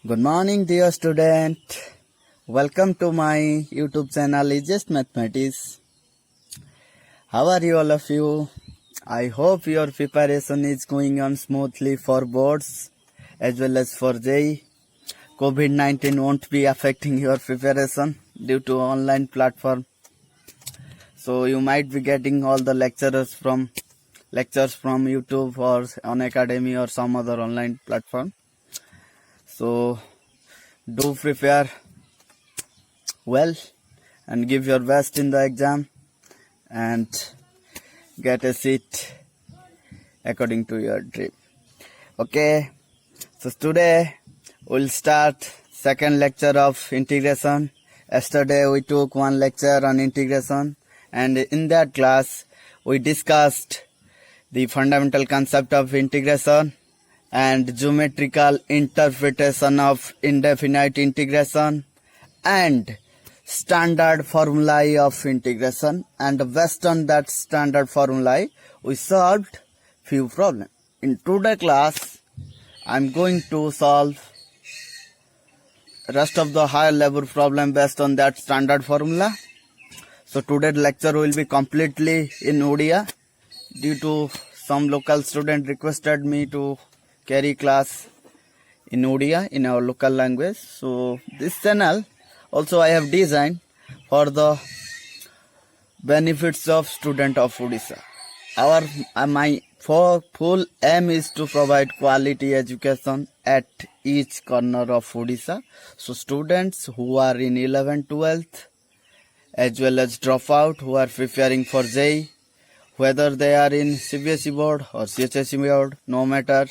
Good morning, dear student. Welcome to my YouTube channel, Just Mathematics. How are you, all of you? I hope your preparation is going on smoothly for boards as well as for JEE. COVID-19 won't be affecting your preparation due to online platform. So you might be getting all the lectures from YouTube or Unacademy or some other online platform. So do prepare well and give your best in the exam and get a seat according to your dream. Okay, so today we'll start second lecture of integration. Yesterday we took one lecture on integration, and in that class we discussed the fundamental concept of integration and geometrical interpretation of indefinite integration and standard formulae of integration, and based on that standard formulae we solved few problems. In today's class I'm going to solve rest of the higher level problem based on that standard formula. So today's lecture will be completely in Odia due to some local student requested me to carry class in Odia in our local language. So this channel also I have designed for the benefits of student of Odisha. My full aim is to provide quality education at each corner of Odisha. So students who are in 11th, 12th as well as dropout who are preparing for JEE, whether they are in CBSE board or CHSE board, no matter.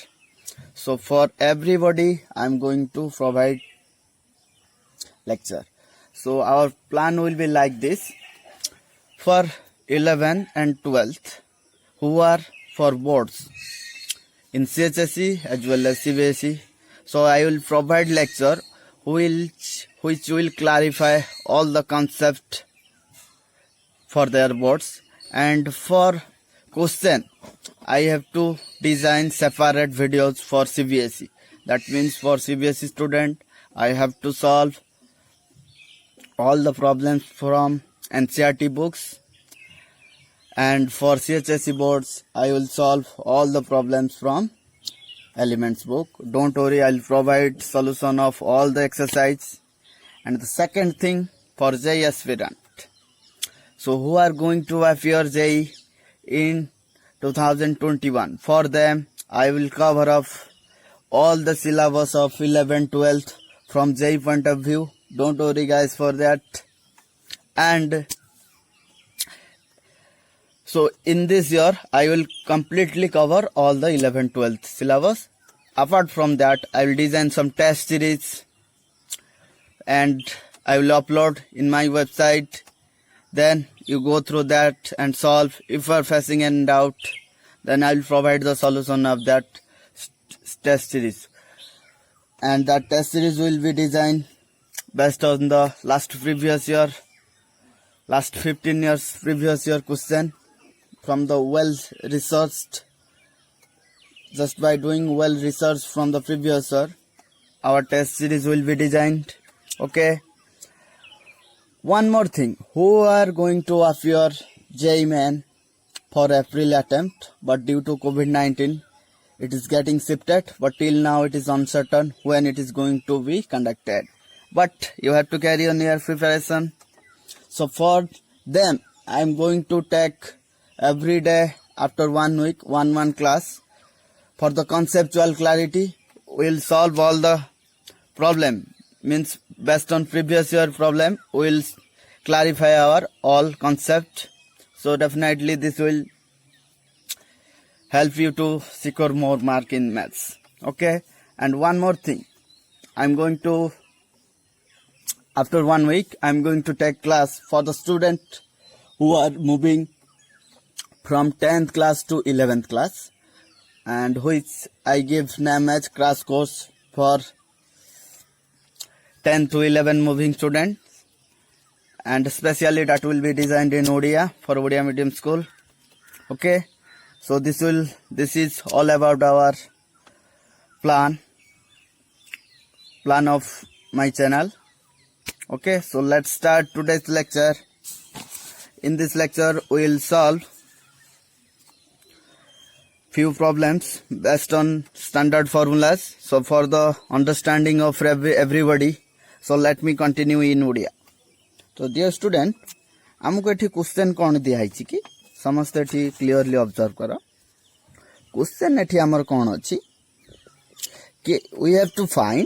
So for everybody I'm going to provide lecture. So our plan will be like this. For 11th and 12th who are for boards in CHSE as well as CBSE, so I will provide lecture which will clarify all the concept for their boards, and for question I have to design separate videos for CBSE. That means for CBSE student I have to solve all the problems from NCERT books, and for CHSE boards I will solve all the problems from Elements book. Don't worry, I'll provide solution of all the exercise. And the second thing, for JEE aspirant, so who are going to appear JEE in 2021, for them I will cover up all the syllabus of 11th, 12th from JEE point of view. Don't worry guys for that. And so in this year I will completely cover all the 11th, 12th syllabus. Apart from that I will design some test series and I will upload in my website. Then you go through that and solve. If you are facing any doubt, then I will provide the solution of that test series. And that test series will be designed based on the last 15 years previous year question from the well researched. Just by doing well research from the previous year, our test series will be designed. Okay. One more thing, who are going to appear JEE Main for April attempt, but due to COVID-19 it is getting shifted, but till now it is uncertain when it is going to be conducted. But you have to carry on your preparation. So for them I am going to take every day after 1 week one class. For the conceptual clarity we'll solve all the problem, means based on previous year problem we'll clarify our all concept. So definitely this will help you to secure more mark in maths. Okay. And one more thing, I'm going to, after 1 week I'm going to take class for the student who are moving from 10th class to 11th class, and which I give name as crash course for 10 to 11 moving students, and especially that will be designed in Odia for Odia medium school. Okay, so this is all about our plan plan of my channel. Okay, so let's start today's lecture. In this lecture we will solve few problems based on standard formulas. So for the understanding of everybody, so let me continue in Odia. So dear student, हमको एठी question कौन दिया है कि समस्त एठी clearly observe करो. Question एठी हमर कौन अछि कि we have to find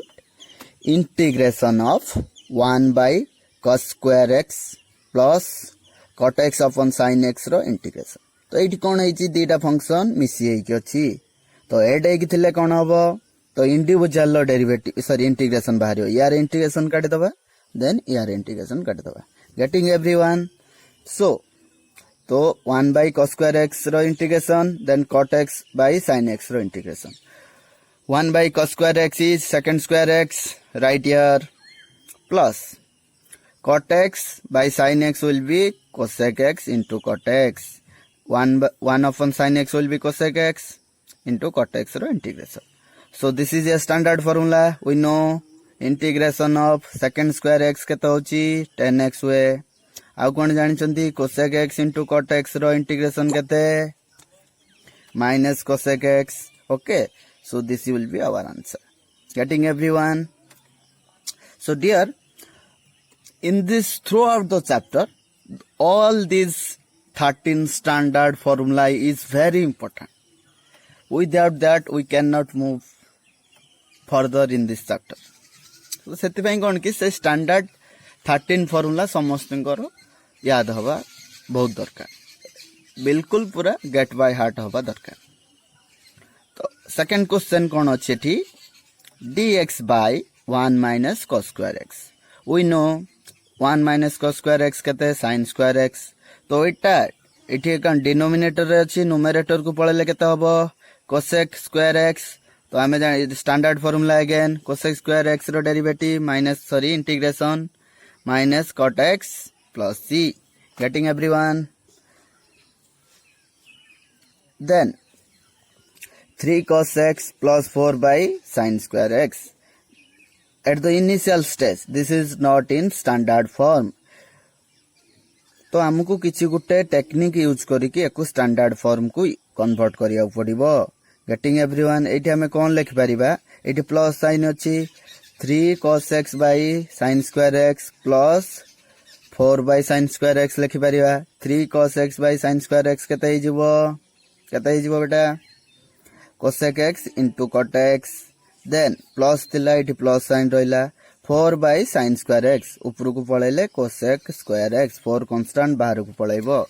integration of 1 by cos square x plus cot x upon sin x रो इंटीग्रेशन. तो एठी कौन है दीटा फंक्शन मिसी है कि अछि. तो एड है कि थिले कौन हबो, तो इंडिविजुअल रो डेरिवेटिव सॉरी इंटीग्रेशन बाहरियो. यार इंटीग्रेशन काट दबा, देन यार इंटीग्रेशन काट दबा. Getting everyone. सो तो 1 by cos square x रो integration, then cot x by sin x रो integration. 1 by cos square x is second square x right here, plus cot x by sin x will be cosec x into cot x. 1 upon sin x will be cosec x into cot x ro integration. So this is a standard formula. We know integration of second square x केते होची 10x हुए. आउ कोन जानि चंती cosec x into cot x रो integration केते minus cosec x. Okay, so this will be our answer. Getting everyone. So dear, in this throughout the chapter, all these 13 standard formula is very important. Without that we cannot move further in this chapter. So सेति पई कोन कि से standard 13 formula समस्तनकर याद हवा बहुत दरकार. बिल्कुल पूरा गेट बाय हार्ट हवा दरकार. तो सेकंड क्वेश्चन कोन अछि थी dx by 1 minus cos square x. We know 1 minus cos square x केते sin square x. तो इटा इठी कन डिनोमिनेटर रे अछि, न्यूमरेटर को पळेले केते हबो cosec square x. तो हमें जान standard formula again cosec square x रो derivative minus sorry integration minus cot x plus c. Getting everyone. Then 3 cos x plus 4 by sin square x. At the initial stage this is not in standard form. तो हमको किछि गुटे technique use करिकि एको standard form को convert करिया पड़िबो. Getting everyone. एठी हमें कोन लिख परिबा, एठी plus sine अछि 3 cos x by sin square x plus 4 by sin square x लिखि परिबा. 3 cos x by sin square x केते ही जिवो बेटा cosec x into cot x. Then plus तिला एठी प्लस साइन रहिला 4 by sin square x ऊपर को पळेले cosec square x. 4 कांस्टेंट बाहर को पळेबो.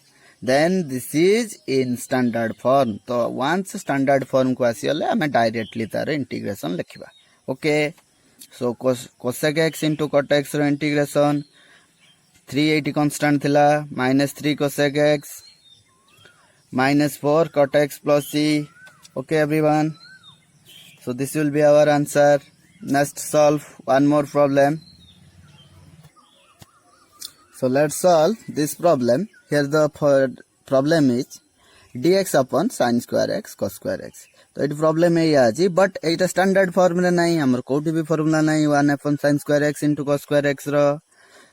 Then this is in standard form. तो once standard form को आसीले हमें डायरेक्टली तार इंटीग्रेशन लिखिबा. ओके, सो cosec x into cot x रो इंटीग्रेशन 380 कांस्टेंट थिला minus 3 cosec x minus 4 cot x plus c. Okay everyone, so this will be our answer. Next solve one more problem. So let's solve this problem. Here the problem is dx upon sin square x cos square x. तो ये problem है या जी, but Etah standard formula नहीं, हमर कोठी भी formula नहीं 1 upon sin square x into cos square x रो.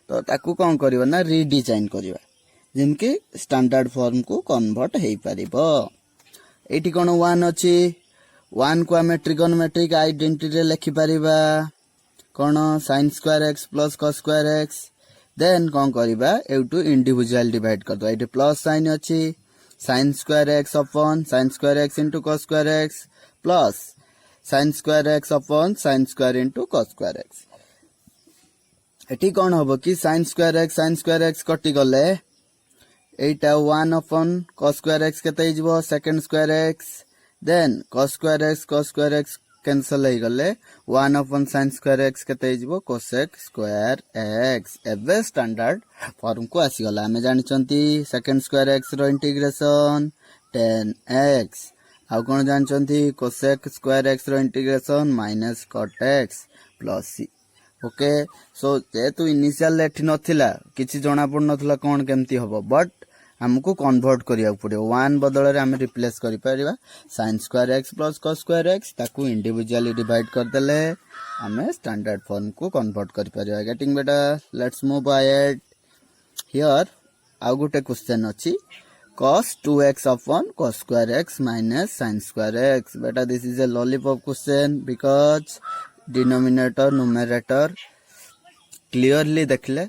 तो ताकू कोन करबा ना रीडिजाइन करबा जिनके स्टैंडर्ड फॉर्म को कन्वर्ट हेई परिबो. एठी कोन 1 अछि, 1 को हमें ट्रिगोनोमेट्रिक आइडेंटिटी रे लिखि परिबा कोन sin square x plus cos square x. Then कोन करबा एटू इंडिविजुअल डिवाइड कर दो. एठी प्लस साइन अछि sin square x upon sin square x into cos square x plus sin square x upon sin square into cos square x. एठी कोन हबो कि sin square x कटि गले एटा 1 upon cos square x केते ही जिवो second square x. Then cos square x cancel हो गले 1 upon sin square x केते जिवो cosec square x. एबे स्टैंडर्ड फॉर्म को आसी गला. हमें जानि चंती second square x रो इंटीग्रेशन 10x. आउ कोन जानि चंती cosec square x रो integration minus cot x plus c. Okay, so जेतु इनिशियल लेठी नथिला किछि जणा पड़ नथिला कोन केमती हबो, बट हमको कन्वर्ट करिया पड़ो 1 बदल रे हम रिप्लेस करि परिबा sin square x plus cos square x ताकू इंडिविजुअली डिवाइड कर देले हमें स्टैंडर्ड फॉर्म को कन्वर्ट कर परिबा गेटिंग बेटा लेट्स मूव अहेड हियर आउ गुटे क्वेश्चन अछि cos 2x upon cos square x minus sin square x बेटा this is a lollipop question because denominator numerator clearly देखले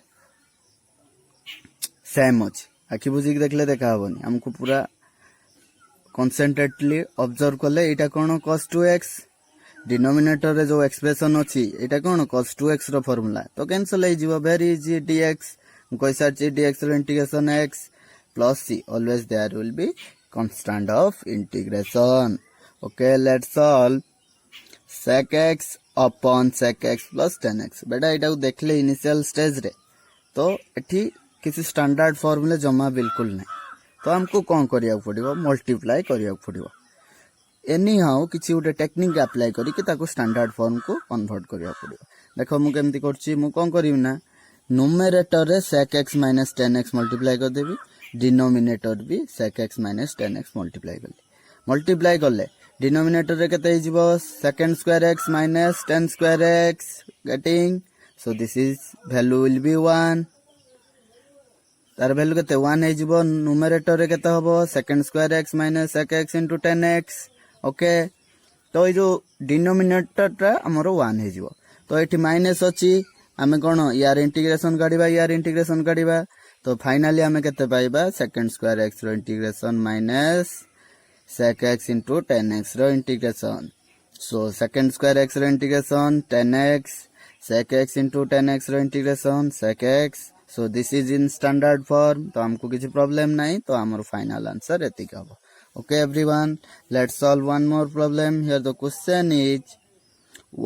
सेम अछि आखि बुझी देखले देखा हबनी हमको पूरा कॉन्सेंट्रेटली ऑब्जर्व कले एटा कोन cos 2x डिनोमिनेटर रे जो एक्सप्रेशन अछि एटा कोन cos 2x रो फार्मूला तो कैंसिल हो जिवो वेरी इजी dx कोइसा छि dx रो integration x plus c always there will be constant of integration okay let's solve sec x upon sec x plus tan x बेटा एटा देखले initial stage रे तो एठी किसी स्टैंडर्ड फॉर्मूला जमा बिल्कुल नहीं तो हमको कौन करिया पड़िबो मल्टीप्लाई करिया पड़िबो एनी हाउ किछि उटे टेक्निक अप्लाई करी कि ताको स्टैंडर्ड फॉर्म को कन्वर्ट करिया पड़िबो देखो मु केमति करछि मु कोन करिम ना न्यूमरेटर रे sec x minus tan x multiply कर देबी डिनोमिनेटर भी sec x minus tan x multiply करले डिनोमिनेटर रे केते हिजबो secant square x minus tan square x getting so this is value will be 1 तार वैल्यू केते 1 हे जिवो न्यूमरेटर रे केते हबो secant square x minus sec x into tan x okay तो ए जो डिनोमिनेटर टा हमरो 1 हे जिवो तो एठी माइनस अछि हमें कोन यार इंटीग्रेशन काढिबा तो फाइनली हमें केते पाइबा secant square x रो integration minus sec x into tan x रो integration so secant square x रो integration tan x sec x into tan x रो integration sec x so this is in standard form तो हमको किसी problem नहीं तो हमारा फाइनल आंसर एति का हो okay everyone let's solve one more problem here the question is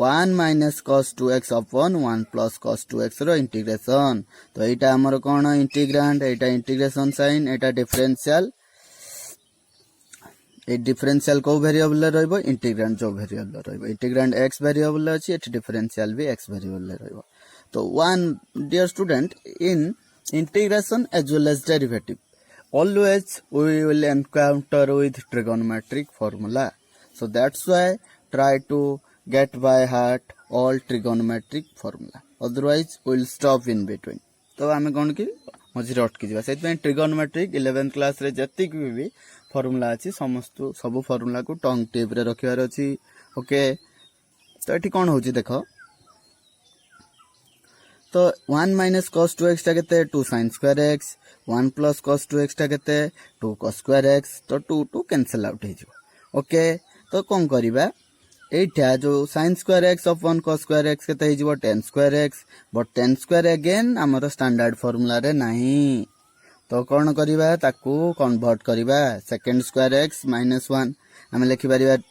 1 minus cos 2x upon 1 plus cos 2x row integration तो एटा हमर कोन इंटीग्रांड एटा इंटीग्रेशन साइन एटा डिफरेंशियल ए डिफरेंशियल को वेरिएबल रहइबो इंटीग्रांड जो वेरिएबल रहइबो इंटीग्रांड x वेरिएबल अछि एटा differential भी x variable रहइबो तो one dear student in integration as well as derivative always we will encounter with trigonometric formula so that's why try to get by heart all trigonometric formula otherwise we'll stop in between तो हमें कोन की मझिरे अटकी जिवा सेत में trigonometric 11th class रे जति भी formula अछि समस्त सब फार्मूला को टंग टेप रे रखिवार अछि ओके तो एठी कोन होची देखो तो 1 minus cos 2x टा केते 2 sin square x 1 plus cos 2x टा केते 2 cos square x तो 2 कैंसिल आउट हे जिवो ओके तो कोन करिबा एटा जो sin square x upon cos square x केते हे जिवो tan square x but tan square again हमर स्टैंडर्ड फार्मूला रे नाही तो कोन करिबा ताकू कन्वर्ट करिबा secant square x minus 1 हम लिखि परिबा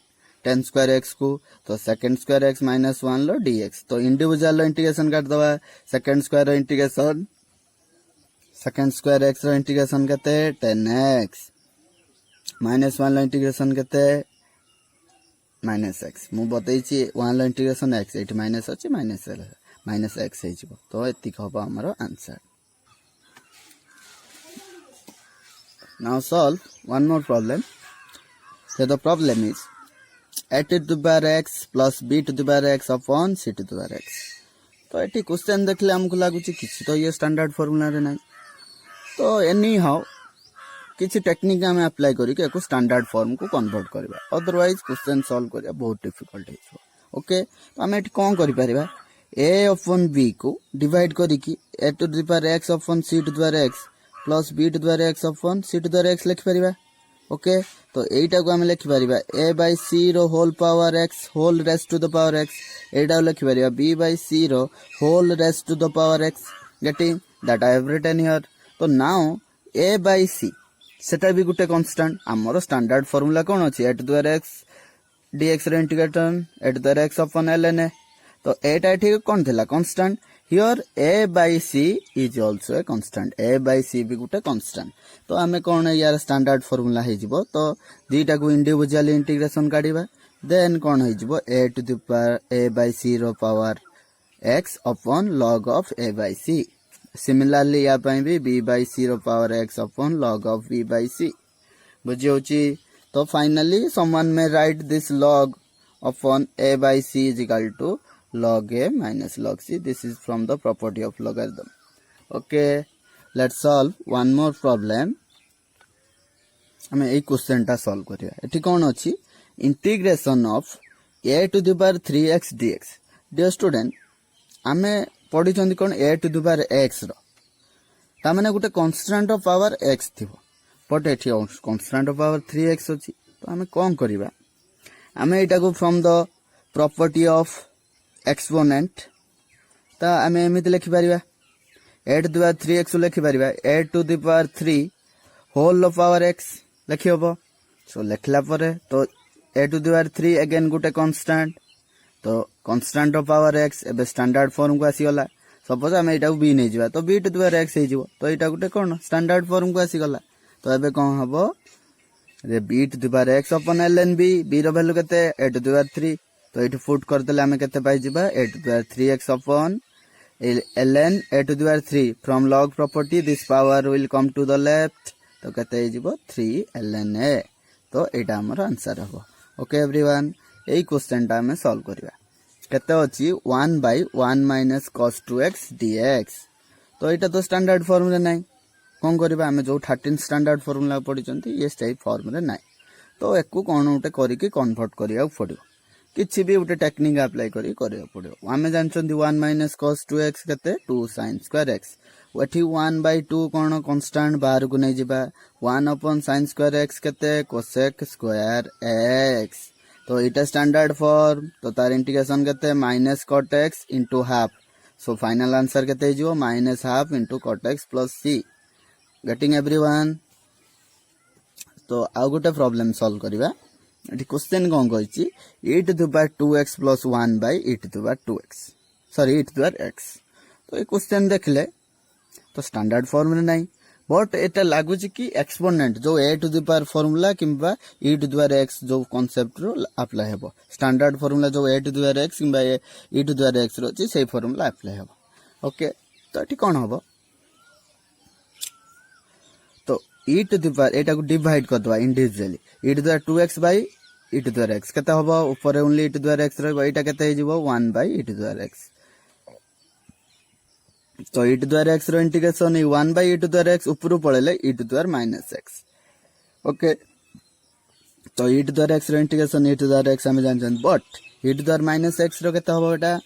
tan square x को तो secant square x minus 1 लो dx तो इंडिविजुअल इंटीग्रेशन काट दवा secant square integration secant square x रो इंटीग्रेशन केते tan x minus 1 लो इंटीग्रेशन केते minus x मु बतै छी 1 लो इंटीग्रेशन x एठी माइनस अछि माइनस x हे जिवो तो एति कहबा हमरो answer now solve one more problem so the problem is a to the power x plus b to the power x upon c to the power x तो eighty question देखले हमको लागु छी किछि तो ये स्टैंडर्ड फार्मूला रे नै तो एनी हाउ किछि टेक्निक हम अप्लाई करी के स्टैंडर्ड फॉर्म को कन्वर्ट करबा अदरवाइज क्वेश्चन सॉल्व करिया बहुत डिफिकल्ट हे ओके तो हम एटी कोन करि परबा a upon b को डिवाइड करी कि a to the power x upon c to the power x plus b to the power x upon c to the power x लिख परबा okay तो एटा को हम लिखि परिबा a by c रो whole power x whole raised to the power x एटा लिखि परिबा b by c रो whole raised to the power x getting that I have written here तो नाउ a by c सेटा भी गुटे constant हमरो standard formula कोन अछि a to the power x dx रो integration a to the power x upon ln तो एटा ठीक कोन थिला constant Here a by c is also a constant. A by c भी गुटे constant. तो हमें कौन है यार स्टैंडर्ड फार्मूला है जिवो तो दीटा को इंडिविजुअली इंटीग्रेशन काढिबा देन कौन है जिवो a to the power a by c रो power x upon log of a by c similarly या भी b by c रो power x upon log of b by c बुझी होची। तो finally someone may write this log upon a by c is equal to log a minus log c. This is from the property of logarithm. Okay, let's solve one more problem. हमें एक question टा solve करिया। एठी कोन अछि integration of a to the power 3x dx। Dear student हमें पढ़ी चंदी कोन a to the power x रो ता माने गुटे कांस्टेंट ऑफ पावर x थिबो बट एठी कांस्टेंट ऑफ पावर 3x अछि। तो हमें कोन करिबा हमें एटा को from the property of exponent ता हमें एमिति लिखि परिबा a to the power 3x लिखि परिबा a to the power 3 whole of power x लिखि होबो। सो लिखला परे तो a to the power 3 again Gute constant तो कांस्टेंट ऑफ पावर x एबे स्टैंडर्ड फॉर्म को आसी गला। सपोज हम एटा b नै जिबा तो b to the power x हे जिवो तो एटा गुटे कोन स्टैंडर्ड फॉर्म को आसी गला। तो एबे कोन हबो रे b to the power x upon ln b row value केते a to the power 3 तो एठी फुट कर देले हमें केते पाइ जिबा a to the power 3x upon ln a to the power 3 from log property this power will come to the left तो केते हे जिवो 3 ln a। तो एटा हमर आंसर हबो। ओके एवरीवन एई क्वेश्चन टा हमें सॉल्व करिवा। केते अछि 1 by 1 minus cos 2x dx। तो एटा तो स्टैंडर्ड फॉर्म रे नै कोन करबा हमें जो 13 स्टैंडर्ड फार्मूला पढि चंती ये स्टाइल फॉर्म रे नै। तो एकु कोन उटे करि के कन्वर्ट करिया पड़ियो किछि भी उटे टेक्निक अप्लाई करि करिया पड़ियो। हमें जानचंती 1 minus cos 2x केते 2 sin square x एठी 1 by 2 कोन कांस्टेंट बाहर को नै जिबा 1 upon sin square x केते cosec square x। तो इटा स्टैंडर्ड फॉर्म तो तार इंटीग्रेशन केते minus cot x into half. So final answer केते जिवो minus half into cot x plus c। Getting everyone. तो आ गोटे प्रॉब्लम सॉल्व करिवा। एठी क्वेश्चन कोन कहछि e to the power 2x plus 1 by e to the power 2x sorry e to the power x। तो ये क्वेश्चन देखले तो स्टैंडर्ड फॉर्म रे नै बट एटा लागु छि कि एक्सपोनेंट जो a to the power formula किंबा e to the power x जो कांसेप्ट रो अप्लाई हेबो। स्टैंडर्ड फार्मूला जो a to the power x किंबा e to the power x रो छि सेही फार्मूला अप्लाई हेबो। ओके तो एठी कोन हबो तो e to the power एटा को डिवाइड कर दवा individually e to the power 2x by e to the power x केता हबो ऊपर only e to the power x रहबो एटा केता हे जिवो 1 by e to the power x। तो e to the power x रो integration 1 by e to the power x ऊपर पळेले e to the power minus x। Okay तो e to the power x रो integration e to the power x हम जानछन but e to the power minus x रो केता हबो एटा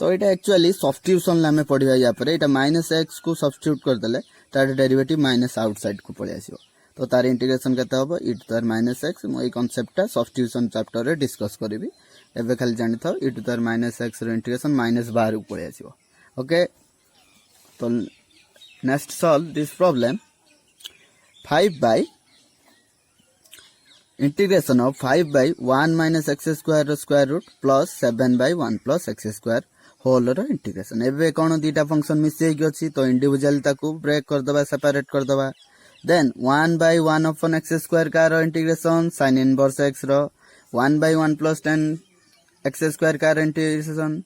तो एटा एक्चुअली सब्स्टिट्यूशन हमें पढिया या पर एटा माइनस x को सब्स्टिट्यूट कर देले तार डेरिवेटिव माइनस आउटसाइड को पळे आसीबो। तो तार इंटीग्रेशन केता हबो e to the power minus x मो ए कांसेप्ट ता सब्स्टिट्यूशन चैप्टर रे डिस्कस करबी। एबे खाली जानि थाओ e to the power minus x रो इंटीग्रेशन माइनस बाहर को पळे आसीबो। ओके तो next solve this problem 5 by integration of 5 by 1 minus x square रो square root plus 7 by 1 plus x square whole रो इंटीग्रेशन। एबे कोन दीटा फंक्शन मिसे कि अछि तो इंडिविजुअल ताकू ब्रेक कर दबा सेपरेट कर दबा। Then 1 by 1 upon x square का रो इंटीग्रेशन sin इनवर्स x रो 1 by 1 plus 10 x square का रो इंटीग्रेशन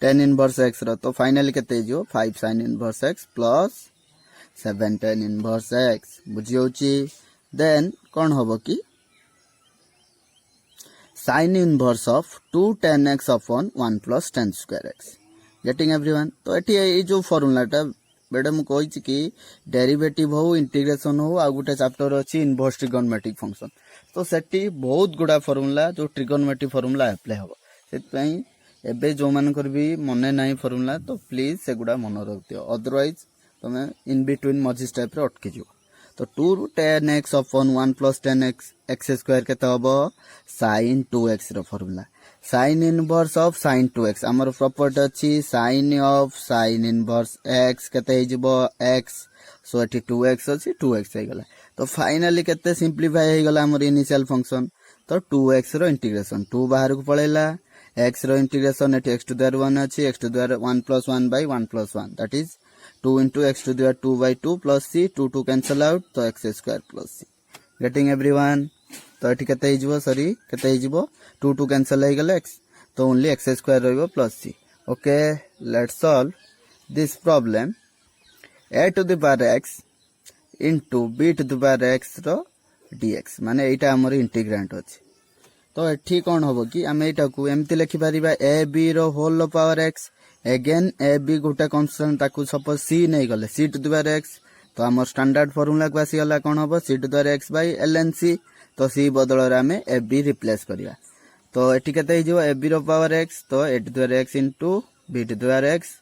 tan इनवर्स x रो। तो फाइनली केते जो 5 sin inverse x plus 7 tan inverse x बुझियो छी। देन कोन होबो कि sin inverse of 2 tan x upon 1 plus tan square x। Getting everyone. तो एठी ए जो फार्मूलाटा बेडा मु कहि छि कि डेरिवेटिव हो इंटीग्रेशन हो आ गुटे चैप्टर अछि इनवर्स ट्रिगोनोमेट्रिक फंक्शन। तो सेठी बहुत गुडा फार्मूला जो ट्रिगोनोमेट्रिक फार्मूला अप्लाई हो सेत पई एबे जो मान करबी मने नाही फार्मूला तो प्लीज से गुडा मन रख दियो अदरवाइज तमे इन बिटवीन मझी स्टेप रे अटकी जिवो। तो 2 tan x upon 1 plus tan x square केता हबो sin 2x रो formula sin inverse of sin 2x हमर प्रॉपर्टी अछि sin ऑफ sin इनवर्स x केते हे जिवो x। सो एठी 2x अछि 2x हे गला। तो फाइनली केते सिंपलीफाई हे गला हमर इनिशियल फंक्शन। तो 2x रो इंटीग्रेशन 2 बाहर को पळेला x रो इंटीग्रेशन एठी x to the power 1 अछि x to the power 1 plus 1 by 1 plus 1 that is 2 into x to the power 2 by 2 plus c 2 cancel out तो x square plus c। Getting everyone. तो एठी केते हे जिवो sorry केते हे जिवो 2 कैंसिल हे गेले x तो only x square रहइबो plus c। Okay let's solve this problem a to the power x into b to the power x रो dx माने एटा हमर इंटीग्रेंट अछि तो एठी कोन होबो कि हमें एटा को एमति लिखि परिबा a b रो whole power x again a b गोटे कांस्टेंट ताकू सपोज c नै गले c to the power x तो हमर स्टैंडर्ड फार्मूला को आसी गला कोन होबो c to the power x by ln c तो c बदल रे हमें a b रिप्लेस करिया तो एठी केते हिजो a b रो पावर x तो a to the power x into b to the power x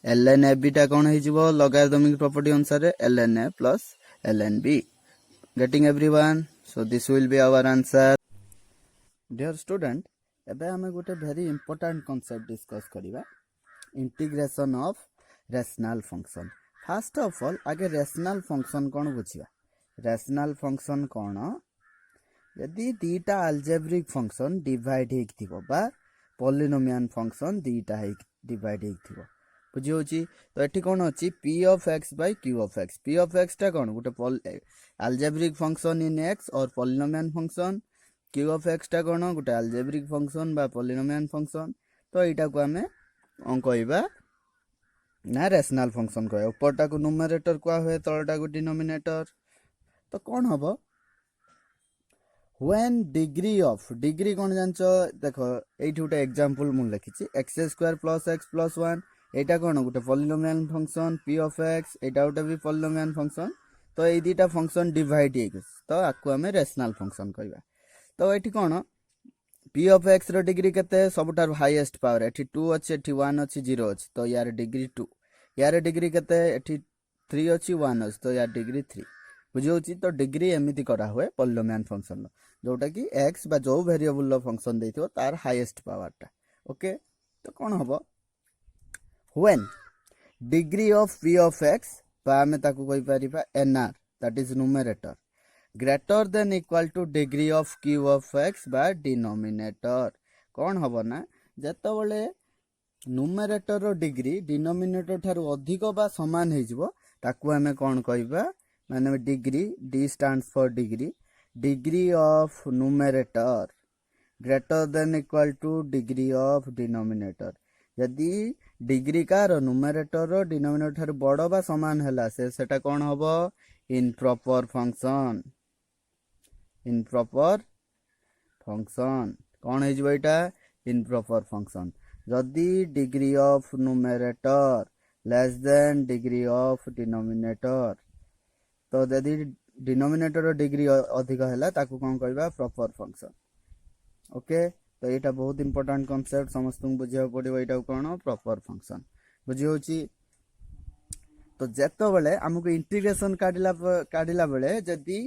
ln a b टा कोन हिजो लॉगरिथमिक प्रॉपर्टी अनुसार ln a plus ln b. Getting everyone? So this will be our answer. Dear student, एबे हमें गोटे very important concept discuss करिबा integration of rational function. First of all आगे rational function कोन बुझिबा rational function कोन यदि दीटा algebraic function divide हेक थिबो बा polynomial function दीटा हेक divide हेक थिबो बुझी होची तो एठी कोन अछि p of x by q of x p of x टा कोन गोटे algebraic function in x और polynomial function q of x टा कोन गोटे algebraic function बा polynomial function तो एटा को हमें कहइबा ना rational function कहय ऊपरटा को numerator को होय तळटा को denominator तो कोन हबो when degree of degree कोन जानचो देखो एठी गोटे एग्जांपल मु लिखिछि x² plus x plus 1 एटा कोन गोटे polynomial function p of x एटा गोटे भी polynomial function तो ए दीटा फंक्शन डिवाइड हेक तो आकु हमें रेशनल फंक्शन कहबा तो एठी कोन p of x रो डिग्री केते सबटार हाईएस्ट पावर एठी 2 अछि एठी 1 अछि 0 अछि तो यार डिग्री 2 यार डिग्री केते एठी 3 अछि 1 अछि तो यार डिग्री 3 बुझियोछि तो डिग्री एमिति करा हुए पॉलिनोमियल फंक्शन जोटा कि x बा जो वेरिएबल रो फंक्शन देथियो तार हाईएस्ट पावर टा ओके तो कोन हबो when degree of p of x बा हमें ताकू कहि परिबा nr that is numerator greater than equal to degree of q of x by denominator कोन हबो ना जतो बळे numerator रो डिग्री denominator थारु अधिक बा समान हे जिवो ताकू हमें कोन कहिबा माने degree d stands for degree of numerator greater than equal to degree of denominator यदि डिग्री का नुमेरेटर रो डिनोमिनेटर थारु बड़ बा समान हैला सेटा कोन हबो इम्प्रॉपर फंक्शन कोन हे जबो एटा इम्प्रॉपर फंक्शन यदि degree of numerator less than degree of denominator तो यदि डिनोमिनेटर रो डिग्री अधिक हैला ताकू कोन कहबा प्रॉपर फंक्शन ओके तो एटा बहुत इंपोर्टेंट कांसेप्ट समस्त बुझिया पड़िबो एटा कोन प्रॉपर फंक्शन बुझी होची तो जेतो बेले हमको इंटीग्रेशन काढिला बेले जदी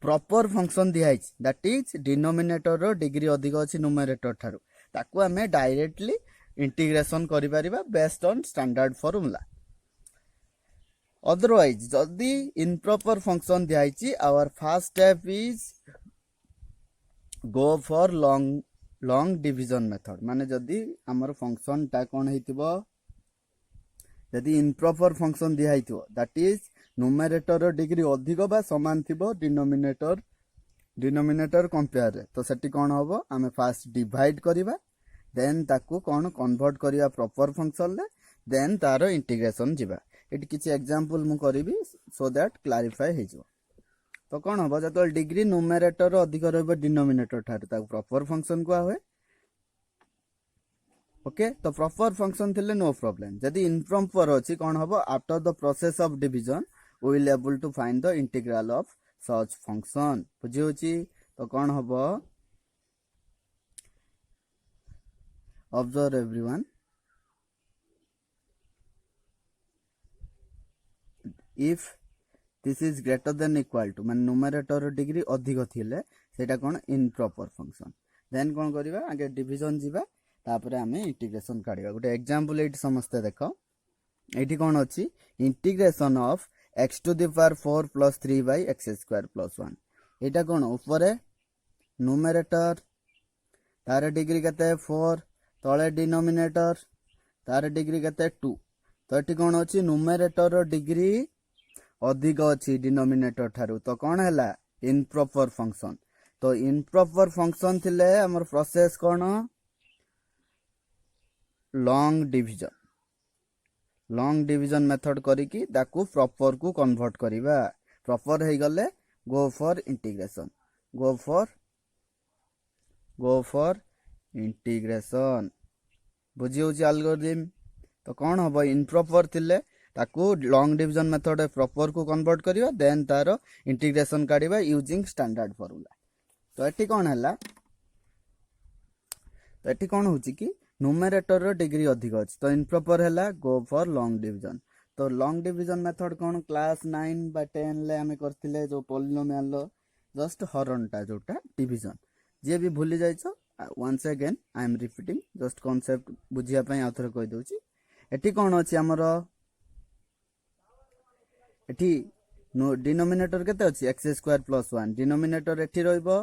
प्रॉपर फंक्शन दिहाई दैट इज डिनोमिनेटर रो डिग्री अधिक अछि नुमेरेटर थारु ताकू हमें डायरेक्टली इंटीग्रेशन करि परिबा based on standard formula otherwise जदी इम्प्रॉपर फंक्शन दिहाई our first step is go for long division method माने जदी हमर फंक्शन ता कोन हेतिबो जदी improper फंक्शन दिया हेतिबो दैट इज नुमेरेटर रो डिग्री अधिक बा समान थिबो डिनोमिनेटर कंपेयर तो सेटी कोन होबो हमें फर्स्ट डिवाइड करिबा देन ताकू कोन कन्वर्ट करिया प्रॉपर फंक्शन ले देन तारो इंटीग्रेशन जिबा एटी किछि एग्जांपल मु करिवि सो दैट क्लैरिफाई हे जो तो कौन हम जो डिग्री नुमेरेटर अधिक रही डिनोमिनेटर ठार प्रॉपर फंक्शन को हुए ओके तो प्रॉपर फंक्शन थिले नो प्रॉब्लम जदी इम्प्रॉपर अछि कौन हम after the process of division we will able to find the integral of such function बुझी होची तो कौन हम observe everyone if this is greater than equal to मान numerator डिग्री अधिक थिले सेटा कोन इम्प्रॉपर फंक्शन देन कोन करिवा आगे डिवीजन जिबा तापरे हमें इंटीग्रेशन काढिबा गोटे एग्जांपल एठी समस्त देखो एठी कोन अछि integration of x to the power 4 plus 3 by x² plus 1 एटा कोन ऊपरे नुमेरेटर तार डिग्री केते 4 तळे डिनोमिनेटर तार डिग्री केते 2 तो एठी कोन अछि नुमेरेटर डिग्री अधिक अछि डिनोमिनेटर ठारू तो कोन हैला इम्प्रॉपर फंक्शन तो इम्प्रॉपर फंक्शन थिले हमर प्रोसेस कोन long division long division method करिकी ताकू प्रॉपर को कन्वर्ट करिवा प्रॉपर हे गले go for integration go for integration बुझी होची एल्गोरिथम तो कौन हम इनप्रॉपर थिले ताकू लॉन्ग डिवीजन मेथड प्रॉपर को कन्वर्ट करिवा देन तार इंटीग्रेशन काढिबा यूजिंग स्टैंडर्ड फार्मूला तो एठी कौन हैला तो एठी कौन होची कि न्यूमरेटर रो डिग्री अधिक अछि तो इनप्रॉपर हैला गो फॉर लॉन्ग डिवीजन तो लॉन्ग डिवीजन मेथड कौन क्लास 9 बा 10 ले हमें करथिले जो पॉलिनोमियल लो जस्ट हरणटा जोटा डिवीजन जे भी भूली जाइछो once again I am repeating just concept बुझिया पई आथर कहि दउची एठी कौन अछि हमर एठी डिनोमिनेटर केते अछि x स्क्वायर प्लस 1 डिनोमिनेटर एठी रहइबो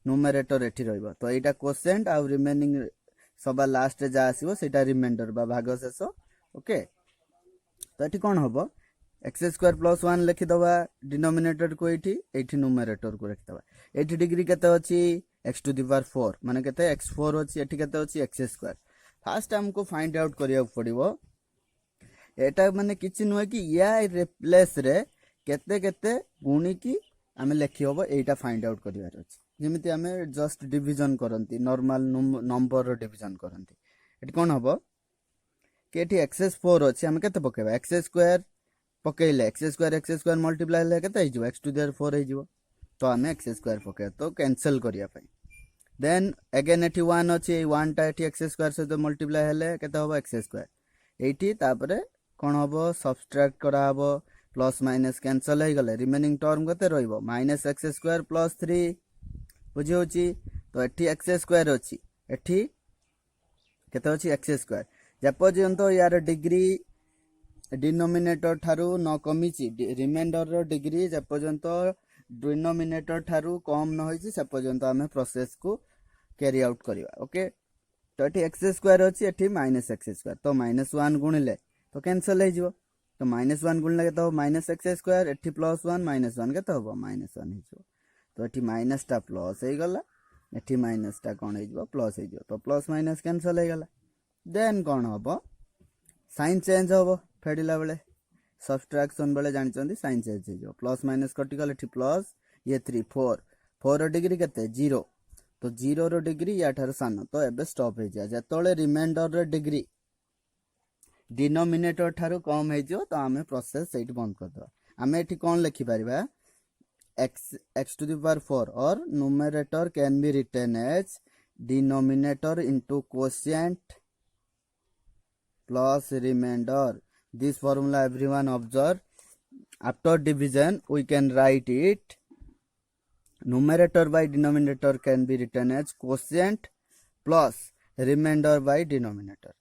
न्यूमरेटर एठी रहइबो तो एटा क्वोशिएंट आ रिमेनिंग सबा लास्ट जा आसीबो सेटा रिमाइंडर बा भाग शेष ओके तो एठी कौन हबो x स्क्वायर प्लस 1 लिखि दबा डिनोमिनेटर को एठी न्यूमरेटर को लिखि दबा एठी डिग्री केते अछि x टू द पावर 4 माने केते x4 अछि एठी केते अछि x स्क्वायर फास्ट हमको फाइंड आउट करिया पड़िबो एटा माने किछि नुय कि या रिप्लेस रे केते केते गुणी की हमें लिखि होबो एटा फाइंड आउट करिवार अछि जेमिति हमें जस्ट डिवीजन करंती नॉर्मल नंबर रो डिवीजन करंती एटी कोन हबो कि एटी x4 अछि हमें केते पकेबा x स्क्वायर पकेइले x स्क्वायर मल्टीप्लाई ले केते हिजो x टू द 4 हिजो तो हमें x स्क्वायर पके तो कैंसिल करिया पई देन अगेन एटी 1 अछि 1 टा एटी x स्क्वायर से मल्टीप्लाई हेले केते होबो x स्क्वायर एटी तापरे कोन हबो सब्सट्रैक्ट करा हबो प्लस माइनस कैंसिल हे गले रिमेनिंग टर्म केते रहइबो माइनस x स्क्वायर प्लस 3 बुझी होची तो एटी x स्क्वायर अछि एटी केते अछि x स्क्वायर जपर्यंत यार डिग्री डिनोमिनेटर थारू न कमिची रिमाइंडर रो डिग्री जपर्यंत डिनोमिनेटर थारू कम न होइची से पर्यंत हमें प्रोसेस को कैरी आउट करिवा ओके तो एटी x स्क्वायर अछि एटी माइनस x स्क्वायर तो माइनस 1 गुणिले तो कैंसिल हे जिवो तो माइनस 1 गुणिले केते हो minus x square eighty plus 1 minus 1 केते हो माइनस 1 हे जिवो तो एटी माइनस टा प्लस हे गला एटी माइनस टा कोन हे जिवो प्लस हे जिवो तो प्लस माइनस कैंसिल हे गला देन कोन होबो साइन चेंज होबो फेडिला बेले सब्सट्रैक्शन बेले जानिचंदी साइन चेंज हे जिवो प्लस माइनस कटि गले एटी प्लस ये 3 4 रो डिग्री केते 0 तो 0 रो डिग्री या ठार सान तो एबे स्टॉप हे जा जेतोले रिमाइंडर रो डिग्री डिनोमिनेटर ठारू कम हे जो तो हमें प्रोसेस सेट बंद कर दो हमें एठी कोन लिखि परिबा x to the power 4 or numerator can be written as denominator into quotient plus remainder this formula everyone observe after division we can write it numerator by denominator can be written as quotient plus remainder by denominator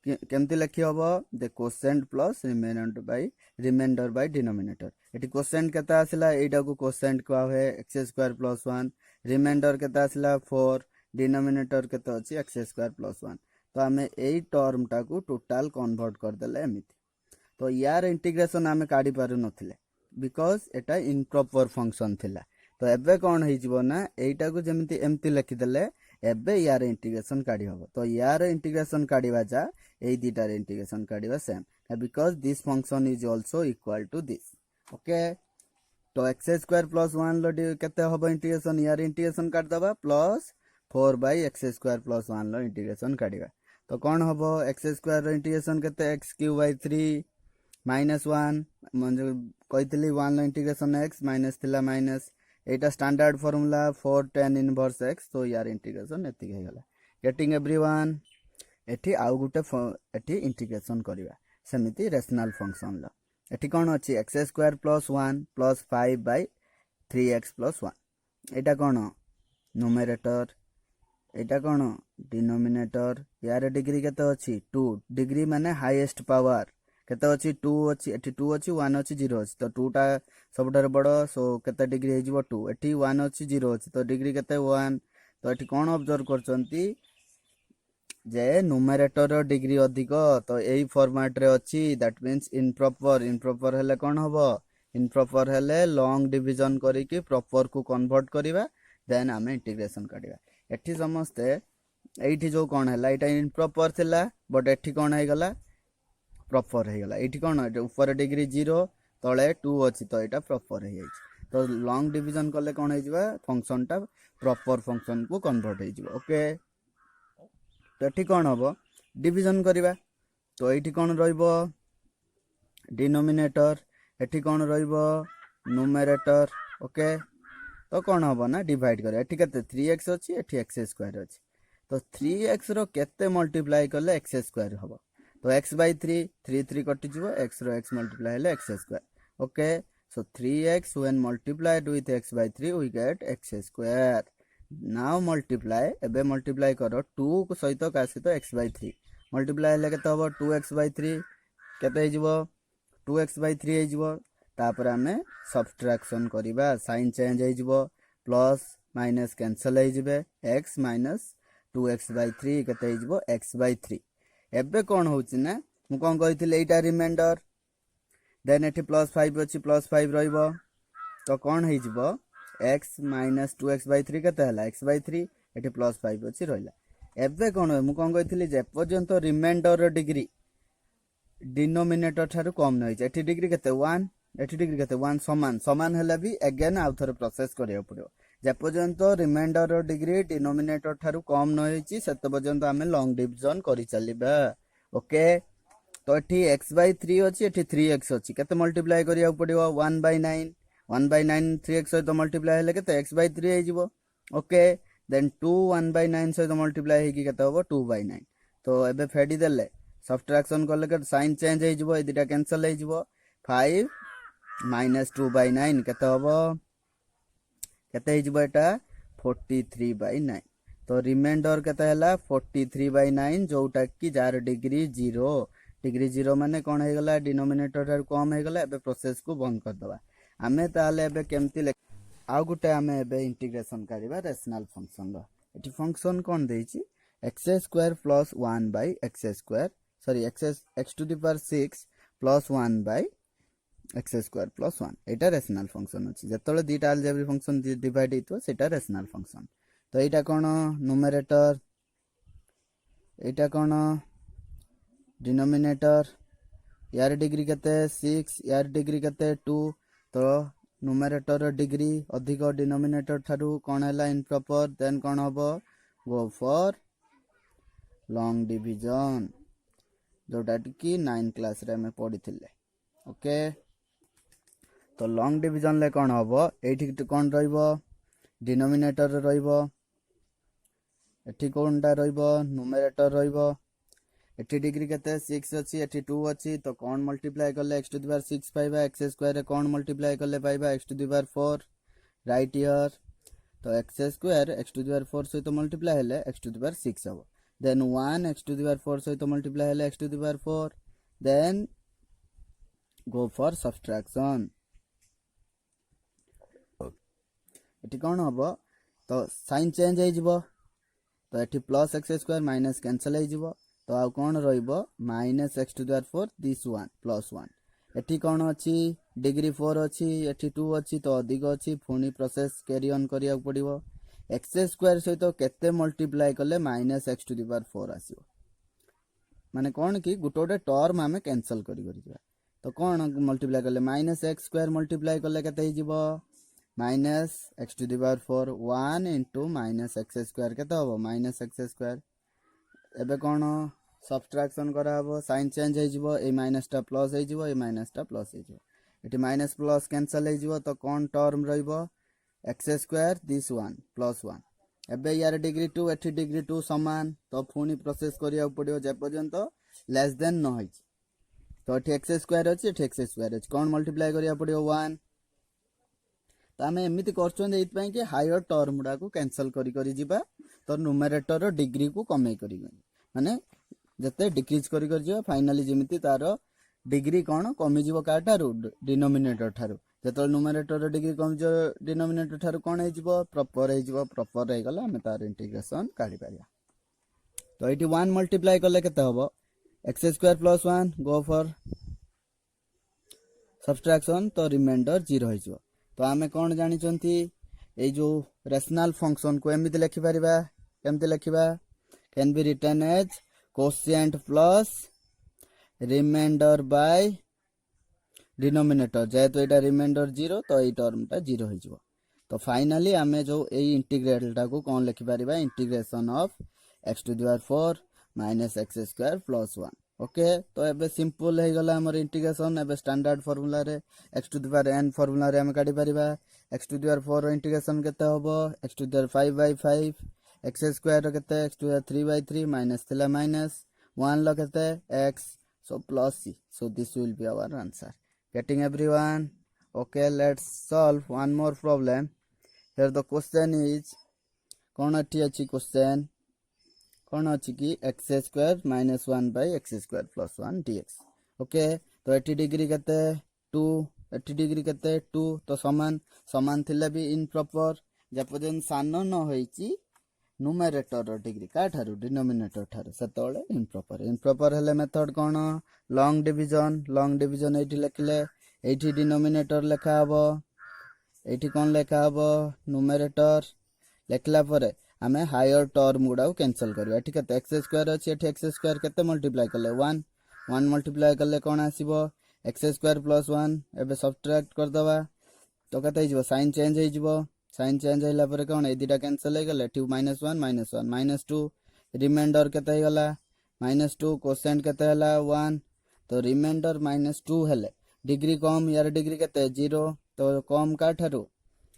केमती लिखि हबो the quotient plus remainder by denominator एटी quotient केता आसिला एटा को quotient को है x स्क्वायर प्लस 1 रिमाइंडर केता आसिला 4 डिनोमिनेटर केता अछि x स्क्वायर प्लस 1 तो हमें एई टर्म टा को टोटल कन्वर्ट कर देले एमिति तो यार इंटीग्रेशन हमें काढी पारु नथिले बिकॉज़ एटा इनप्रॉपर फंक्शन थिला तो एबे कोन हे जिवो ना एटा को जेमिति एमति लिखि देले एबे यार इंटीग्रेशन काढी हबो तो यार इंटीग्रेशन काढीबा जा एई दिटार इंटीग्रेशन काढीबा same because this function is also equal to this okay तो x स्क्वायर प्लस 1 लो केते हबो इंटीग्रेशन यार इंटीग्रेशन काढ दबा plus 4 by x square plus 1 लो इंटीग्रेशन काढीबा तो कोन हबो x स्क्वायर रो इंटीग्रेशन केते x क्यूब बाय 3 माइनस 1 म्हणजे कहितली 1 लो इंटीग्रेशन x माइनस थिला माइनस एटा standard formula 4 tan inverse x तो यार इंटीग्रेशन एति हे गला गेटिंग एवरीवन एठी आउ गुटे एठी इंटीग्रेशन करिवा सेमिति रेशनल फंक्शन ला एठी कोन अछि x square plus 1 plus 5 by 3x plus 1 एटा कोन न्यूमरेटर एटा कोन डिनोमिनेटर यार डिग्री केते अछि 2 डिग्री माने हाईएस्ट पावर केते अछि 2 अछि एठी 2 अछि 1 अछि 0 अछि तो 2 टा सबडर बडो सो केते डिग्री हे जिवो 2 एठी 1 अछि 0 अछि तो डिग्री केते 1 तो एठी कोन ऑब्जर्व करचंती जे न्यूमरेटर रो डिग्री अधिक तो एई फॉर्मेट रे अछि दैट मींस इनप्रॉपर हेले कोन हबो इनप्रॉपर हेले लॉन्ग डिवीजन करी कि प्रॉपर को कन्वर्ट करिवा देन हमें इंटीग्रेशन काढिबा एठी समस्ते एठी जो कोन हैला एटा इनप्रॉपर थिला बट एठी कोन हे गला प्रॉपर हो गला एठी कोन ऊपर डिग्री 0 तळे 2 अछि तो एटा प्रॉपर हो जाई तो लॉन्ग डिवीजन कले कोन हो जिबा फंक्शन टा प्रॉपर फंक्शन को कन्वर्ट हो जिबा ओके तो एठी कोन हबो डिवीजन करिबा तो एठी कोन रहइबो डिनोमिनेटर एठी कोन रहइबो न्यूमरेटर ओके तो कौन हम ना डिवाइड कर एठी केते 3x अछि एठी x स्क्वायर अछि तो 3x रो केते मल्टीप्लाई करले x स्क्वायर हबो तो x by 3 3 3 कटि जिवो x रो x मल्टीप्लाई हेले x square okay so 3x when multiplied with x by 3 we get x square now multiply एबे मल्टीप्लाई करो 2 को सहित का सहित x by 3 मल्टीप्लाई हेले केते हबो 2x by 3 केते हे जिवो 2x by 3 हे जिवो तापर आमे सब्ट्रैक्शन करिबा साइन चेंज हे जिवो प्लस माइनस कैंसिल हे जिवे x माइनस 2x by 3 केते हे जिवो x by 3 एबे कोन होउछि ना मु कोन कहिथिले एटा रिमाइंडर देन एठी प्लस 5 अछि प्लस 5 रहइबो तो कोन हे जिवो x माइनस 2x by 3 केते हला x by 3 एठी प्लस 5 अछि रहइला एबे कोन मु कोन कहिथिले जे पर्यंत रिमाइंडर डिग्री डिनोमिनेटर थारु कम नै छै एठी डिग्री केते 1 एठी डिग्री केते 1 समान समान हेले भी अगेन आउ थरे प्रोसेस करियो पड़ियो जे पर्यंत रिमाइंडर डिग्री डिनोमिनेटर थारु कम न होइछि सेते पर्यंत हमें लॉन्ग डिवीजन करि चलिबा ओके तो एठी x by 3 अछि एठी 3x अछि केते मल्टीप्लाई करिया पड़ियो 1 by 9 1 by 9 3x सहित मल्टीप्लाई हेले केते x by 3 हे जिवो ओके देन 2 1 by 9 सहित मल्टीप्लाई हे कि केते होबो 2 by 9 तो एबे फेडी देले सब्ट्रैक्शन करले के साइन चेंज हे जिवो ए दिटा कैंसिल हे जिवो 5 माइनस 2 by 9 केते होबो केते हे जिवो एटा 43 by 9 तो रिमाइंडर केते हला 43 by 9 जोटा कि जार डिग्री 0 माने कोन हे गला डिनोमिनेटर थार कम हे गला एबे प्रोसेस को बंद कर दबा हमें ताले एबे केमती आ गुटे हमें एबे इंटीग्रेशन करिबा रेशनल फंक्शन रो एटी फंक्शन कोन देछि x square plus 1 by x square sorry x to the power 6 plus 1 by x square plus 1 एटा रेशनल फंक्शन अछि जतले दीटा अलजेब्रिक फंक्शन डिवाइड हेतो सेटा रेशनल फंक्शन तो एटा कोन न्यूमरेटर एटा कोन डिनोमिनेटर यार डिग्री केते 6 यार डिग्री केते 2 तो न्यूमरेटर डिग्री अधिक डिनोमिनेटर थारु कोन हला इम्प्रॉपर देन कोन हबो गो फॉर लॉन्ग डिवीजन जोटा कि 9 क्लास रे में पढिथिले ओके तो लॉन्ग डिवीजन ले कोन हबो एठी कोन रहइबो डिनोमिनेटर रहइबो एठी कोनटा रहइबो न्यूमरेटर रहइबो एठी डिग्री केते 6 अछि एठी 2 अछि तो कोन मल्टीप्लाई करले x टू द पावर 6 पाइबा x स्क्वायर रे कोन मल्टीप्लाई करले पाइबा x to the power 4 right here तो x square x to the power 4 सहित मल्टीप्लाई हेले x टू द पावर 6 हबो then 1 x to the power 4 सहित मल्टीप्लाई हेले x to the power 4 then go for subtraction एठी कोन हबो तो साइन चेंज हे जिवो तो एठी plus x square minus cancel हे जिवो तो आ कोन रहइबो minus x to the power 4 this 1 plus 1 एठी कोन अछि डिग्री 4 अछि एठी 2 अछि तो अधिक अछि फुनी प्रोसेस कैरी ऑन करिया पड़िबो x स्क्वायर सहित केते मल्टीप्लाई करले minus x to the power 4 आसीबो माने कोन कि गुटोडे टर्म हमें कैंसिल करि जिबा तो कोन मल्टीप्लाई करले माइनस x स्क्वायर मल्टीप्लाई करले केते हे जिवो minus x to the power 4 1 into minus x square केते होबो माइनस x स्क्वायर एबे कोन सब्ट्रैक्शन करा हबो साइन चेंज हे जिवो ए माइनस टा प्लस हे जिवो ए माइनस टा प्लस हे जिवो एटी माइनस प्लस कैंसिल हे जिवो तो कोन टर्म रहइबो x स्क्वायर दिस 1 प्लस 1 एबे यार डिग्री 2 एटी डिग्री 2 समान तो फुनी प्रोसेस करिया पड़ियो जे पर्यंत लेस देन न होइछ तो एटी x स्क्वायर अछि एटी x स्क्वायर अछि कोन मल्टीप्लाई करिया पड़ियो 1 तो हमें एमिति करछन एत पई कि हायर टर्म डा को कैंसिल करी करी जिबा तो न्यूमरेटर डिग्री को कमे करी माने जते डिक्रीज करी करी जिबा फाइनली जेमिति तारो डिग्री कोन कमी जिवो काटारु डिनोमिनेटर थारु जतो न्यूमरेटर डिग्री कम जो डिनोमिनेटर थारु कोन हे जिवो प्रॉपर हे गला हमें तार इंटीग्रेशन काढी पारिया तो एटी 1 मल्टीप्लाई करले केते हबो x square plus 1 go for subtraction तो रिमाइंडर 0 हे जिवो तो हमें कोन जानि चंती ए जो रेशनल फंक्शन को एमिति लिखि परिबा केमति लिखिबा can be written as quotient plus remainder by denominator जेहेतु एटा रिमाइंडर 0 तो एई टर्मटा 0 हो जिवो तो फाइनली आमे जो एई इंटीग्रल टाको कोन लिखि परिबा integration of x to the power 4 minus x square plus 1 okay तो एबे सिंपल हे गला हमर इंटीग्रेशन एबे स्टैंडर्ड फार्मूला रे x to the power n formula रे हम काढी परिबा x टू द पावर 4 रो इंटीग्रेशन केते होबो x to the power 5/5 x square रो केते x to the power 3/3 minus थिला माइनस 1 लो केते x so plus c so this will be our answer. Getting everyone? Okay, let's solve one more problem. Here the question is कौन अच्छी अच्छी question कौन अच्छी की x square minus 1 by x square plus 1 dx okay तो 80 degree केते 2 80 degree केते 2 तो समान समान थिले भी इनप्रॉपर जपजन सान न होईची नुमेरेटर डिग्री का ठारू डिनोमिनेटर ठारू सेतोळे इनप्रॉपर हेले मेथड कोन लॉन्ग डिवीजन एठी लिखले एठी डिनोमिनेटर लेखा हबो एठी कोन लेखा हबो नुमेरेटर लेखला परे हमें हायर टर्म गुडा कैंसिल करबा एठी केते एक्स स्क्वायर अछि एठी एक्स स्क्वायर केते मल्टीप्लाई करले 1 मल्टीप्लाई करले कोन आसीबो एक्स स्क्वायर प्लस 1 एबे सब्ट्रैक्ट कर दबा तो केते हिजबो साइन चेंज हे जिवो साइन चेंज होला पर कोन ए दिटा कैंसिल हे गेले 2 -1 -2 रिमाइंडर केते हे गला -2 कोसेंट केते हला 1 तो रिमाइंडर -2 हेले डिग्री कम यार डिग्री केते 0 तो कम का ठारू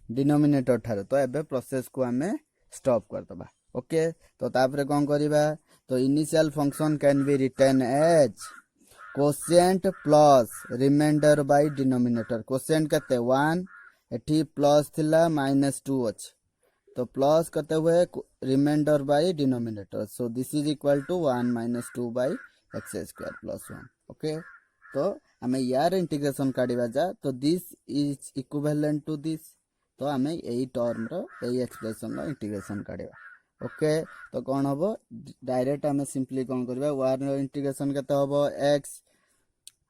डिनोमिनेटर ठारू तो एबे प्रोसेस को हमें स्टॉप कर दबा ओके तो तापरे कोन करिबा तो initial function can be written as quotient plus remainder by denominator quotient केते 1 एठी प्लस थिला -2 अछि तो प्लस कते हुए remainder by denominator so this is equal to 1 -2 by x square plus 1 okay तो हमें यार इंटीग्रेशन काढिबा जा तो this is equivalent to this तो हमें एई टर्म रो एई एक्सप्रेशन रो इंटीग्रेशन काढिबा ओके तो कोन हबो डायरेक्ट हमें सिंपली कोन करबा y रो इंटीग्रेशन केते हबो x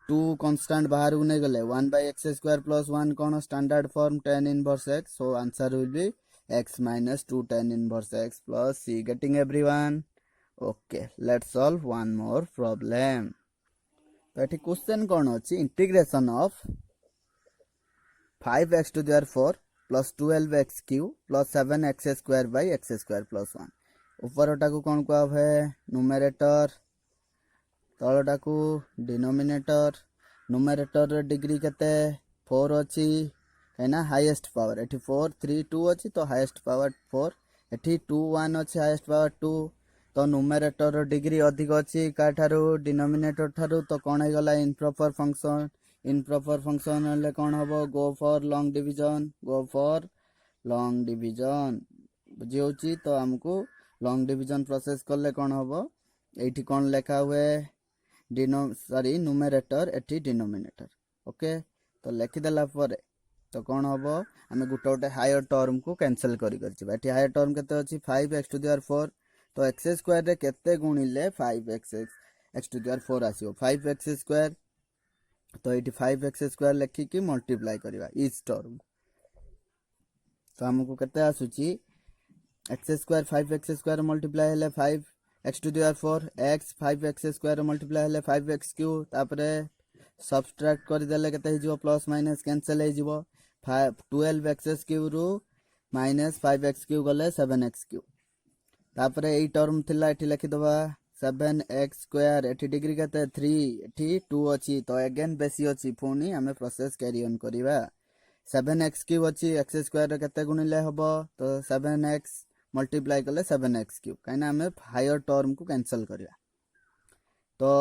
2 कांस्टेंट बाहर उ नै गले 1 by x square plus 1 cone standard form tan inverse x so answer will be x minus 2 tan inverse x plus c getting everyone okay let's solve one more problem तो एठी question कोन अछि integration of 5x to the power 4 plus 12x cube plus 7x square by x square plus 1 ऊपरटा को कोन को है numerator तळटा को denominator numerator degree केते 4 अछि हैना हाईएस्ट पावर एठी 4 3 2 अछि तो हाईएस्ट पावर 4 एठी 2 1 अछि हाईएस्ट पावर 2 तो न्यूमरेटर डिग्री अधिक अछि का ठारू डिनोमिनेटर ठारू तो कोन हे गला इनप्रॉपर फंक्शन ले कोन हबो गो फॉर लॉन्ग डिवीजन बुझी होची तो हमको लॉन्ग डिवीजन प्रोसेस करले कोन हबो एठी कोन लेखा हुए न्यूमरेटर एठी डिनोमिनेटर ओके तो लिखि देला परे तो कोन हबो हमें गुटे हायर टर्म को कैंसिल करि करछि एठी हायर टर्म केते अछि 5x टू द पावर 4 तो x स्क्वायर रे केते गुणिले 5x x to the power 4 आसीओ 5x स्क्वायर तो एठी 5x स्क्वायर लिखि कि मल्टीप्लाई करबा इच टर्म तो हमको केते आसुची x square 5x square multiply हेले 5 x to the power 4 x 5x square multiply हेले 5x क्यूब तापरे सब्ट्रैक्ट कर देले केते हिजो प्लस माइनस कैंसिल हे जिवो 12x क्यूब रु माइनस 5x क्यूब गले 7x क्यूब तापरे एई टर्म थिला एठी लिखि दबा 7x स्क्वायर एठी डिग्री केते 3 एठी 2 अछि तो अगेन बेसी अछि पुनी हमें प्रोसेस कैरी ऑन करिवा 7x क्यूब अछि x स्क्वायर केते गुणिले हबो तो 7x मल्टीप्लाई करले 7x क्यूब काइना हमें हायर टर्म को कैंसिल करिया तो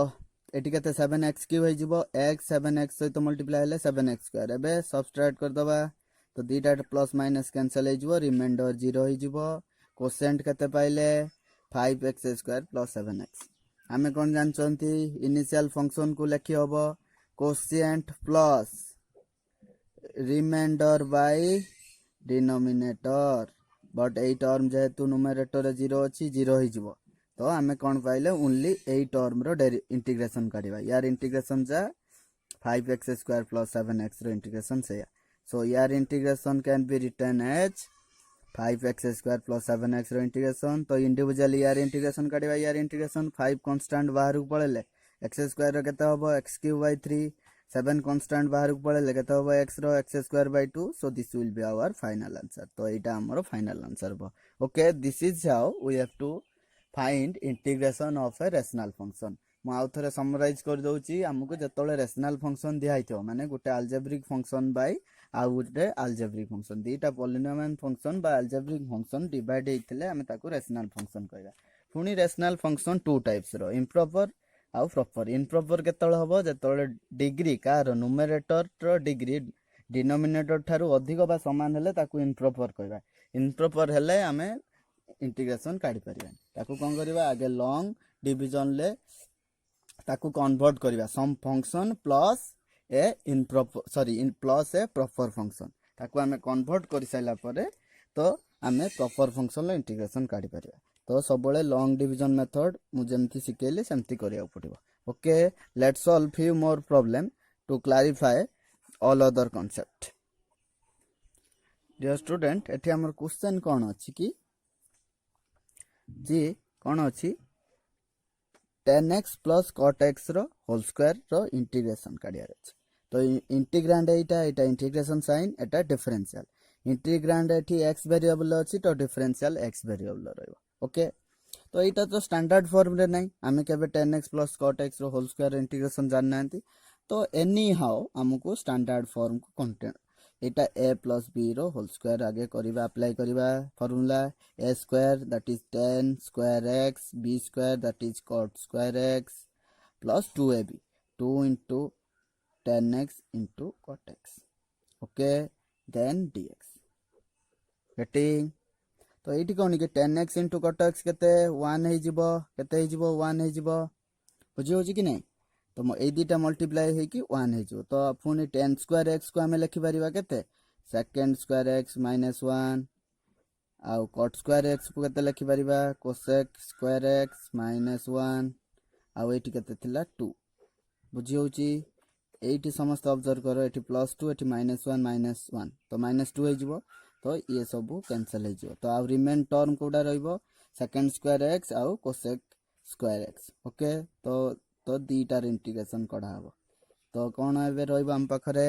एटी केते 7x क्यूब हे जिवो x 7x सहित मल्टीप्लाई हेले 7x स्क्वायर एबे सब्ट्रैक्ट कर दबा तो दीटा प्लस माइनस कैंसिल हे जिवो रिमाइंडर 0 हे जिवो कोसेंट केते पाइले 5x स्क्वायर प्लस 7x हमें कोन जानचंती इनिशियल फंक्शन को लेखि हबो quotient plus remainder by denominator but a term जेहेतु न्यूमरेटर 0 अछि 0 ही जिवो तो हमें कोन पाइले ओनली ए टर्म रो इंटीग्रेशन करिवा यार इंटीग्रेशन जा 5x स्क्वायर प्लस 7x रो इंटीग्रेशन से सो यार integration can be written as 5x square plus 7x रो इंटीग्रेशन तो इंडिविजुअली यार इंटीग्रेशन करिवा यार इंटीग्रेशन 5 कांस्टेंट बाहर को पळेले एक्स स्क्वायर रो केते हबो एक्स क्यूब बाय 3 7 कांस्टेंट बाहर को पळेले केते हबो एक्स रो x square by 2 so this will be our final answer तो एटा हमरो फाइनल आंसर हबो okay this is how we have to find integration of a rational function मु आउ थरे समराइज कर दउची हमकु जतोले रेशनल फंक्शन दिया हितो माने गुटे algebraic function by uh Gute algebraic function दीटा polynomial function बा अलजेब्रिक फंक्शन डिवाइड हेतिले हम ताको रेशनल फंक्शन कहबा पुनी रेशनल फंक्शन टू टाइप्स रो इम्प्रॉपर आउ प्रॉपर इम्प्रॉपर केतळ हबो जतोले डिग्री कार न्यूमरेटर रो डिग्री डिनोमिनेटर थारु अधिक बा समान हेले ताको इम्प्रॉपर कहबा इम्प्रॉपर हेले हमें इंटीग्रेशन काढी परिबा ताको कोन करबा आगे लॉन्ग डिवीजन ले ताको कन्वर्ट करबा some function plus a improper sorry in plus a proper function ताको हमें कन्वर्ट कर साइला परे तो हमें प्रॉपर फंक्शन लो इंटीग्रेशन काढी परिबा तो सबले लॉन्ग डिवीजन मेथड मु जेमति सिकेले सेमति करिया पड़िबो okay let's solve few more problem to clarify all other concept dear student एठी हमर क्वेश्चन कोन अछि कि जी कोन अछि 10x plus cot x रो होल स्क्वायर रो इंटीग्रेशन काढियार अछि तो इंटीग्रांड एटा इंटीग्रेशन साइन एटा डिफरेंशियल इंटीग्रांड एठी x वेरिएबल अछि तो डिफरेंशियल x वेरिएबल रहइबो ओके तो एटा तो स्टैंडर्ड फॉर्म रे नै हमें केबे 10x plus cot x रो होल स्क्वायर इंटीग्रेशन जाननांती तो एनी हाउ हमको स्टैंडर्ड फॉर्म को कंटेंट एटा a plus b रो होल स्क्वायर आगे करिबा अप्लाई करिबा formula a square that is 10 square x b square that is cot square x plus 2ab 2 into 10x into cot x okay then dx getting तो एठी कोन कि 10x into cot x केते 1 हे जिवो केते हे जिवो 1 हे जिवो बुझी होची कि नै तो मो ए दीटा मल्टीप्लाई हे कि 1 हे जिवो तो पुनी 10 स्क्वायर x को हमें लिखि परिबा केते सेकंड स्क्वायर x minus 1 आउ cot स्क्वायर x को केते लिखि परिबा cosec स्क्वायर x minus 1 आउ एठी केते थिला 2 बुझी होची एठी समस्त ऑब्जर्व करो एठी +2 एठी -1 तो -2 हे जिवो तो ये सब कैंसिल हो जिवो तो आ रिमेन टर्म कोडा रहइबो सेकंड स्क्वायर x आउ cosec स्क्वायर x ओके तो दीटार इंटीग्रेशन कढा हबो तो कोन एबे रहइबो हम पाखरे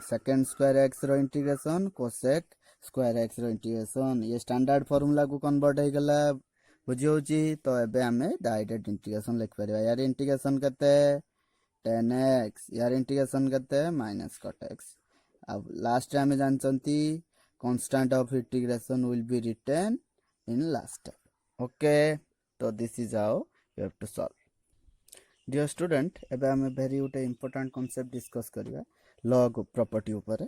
सेकंड स्क्वायर x रो इंटीग्रेशन cosec स्क्वायर x रो इंटीग्रेशन ये स्टैंडर्ड फार्मूला को कन्वर्ट हे गला बुझी होची तो एबे हमें डायरेक्ट इंटीग्रेशन लिख परिबा यार इंटीग्रेशन करते 10x यार इंटीग्रेशन करते -cot x अब लास्ट टाइम में जानचंती constant of integration will be written in last time okay तो this is how you have to solve dear student एबे हम वेरी उटे इंपोर्टेंट कांसेप्ट डिस्कस करिया लॉग प्रॉपर्टी ऊपर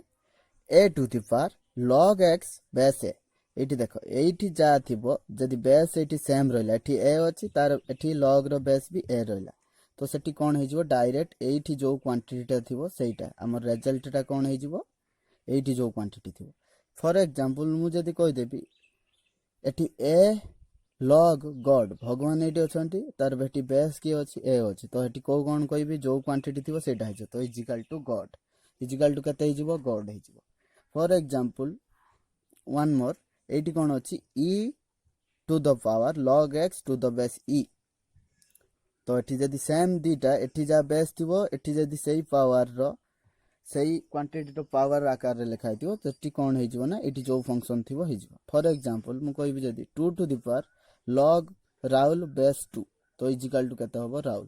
a to the power log x base a एठी देखो एठी जा थिबो जदी बेस एठी सेम रहला एठी a अछि तार एठी log रो बेस भी a रहला तो सेठी कोन हे जिवो डायरेक्ट एठी जो क्वांटिटी ता थिबो सेटा हमर रिजल्ट ता कोन हे जिवो एठी जो क्वांटिटी थिबो फॉर एग्जांपल मु जदी कहि देबी एठी a log god भगवान एठी अछंती तार बेटी बेस की अछि a अछि तो एठी को कोन कहबी जो क्वांटिटी थिबो सेटा हे तो equal to god equal to कते हे जिवो god हे जिवो फॉर एग्जांपल वन मोर एठी कोन अछि e to the power log x to the base e तो एठी जदी सेम दीटा एठी जा बेस थिबो एठी जदी सेही पावर रो सेही क्वांटिटी तो पावर आकार रे लिखाइ थिबो तो एठी कोन हे जिवो ना एठी जो फंक्शन थिबो हे जिवो फॉर एग्जांपल मु कहबी जदी 2 to the power log Rahul base 2 तो इक्वल टू केते होबो राहुल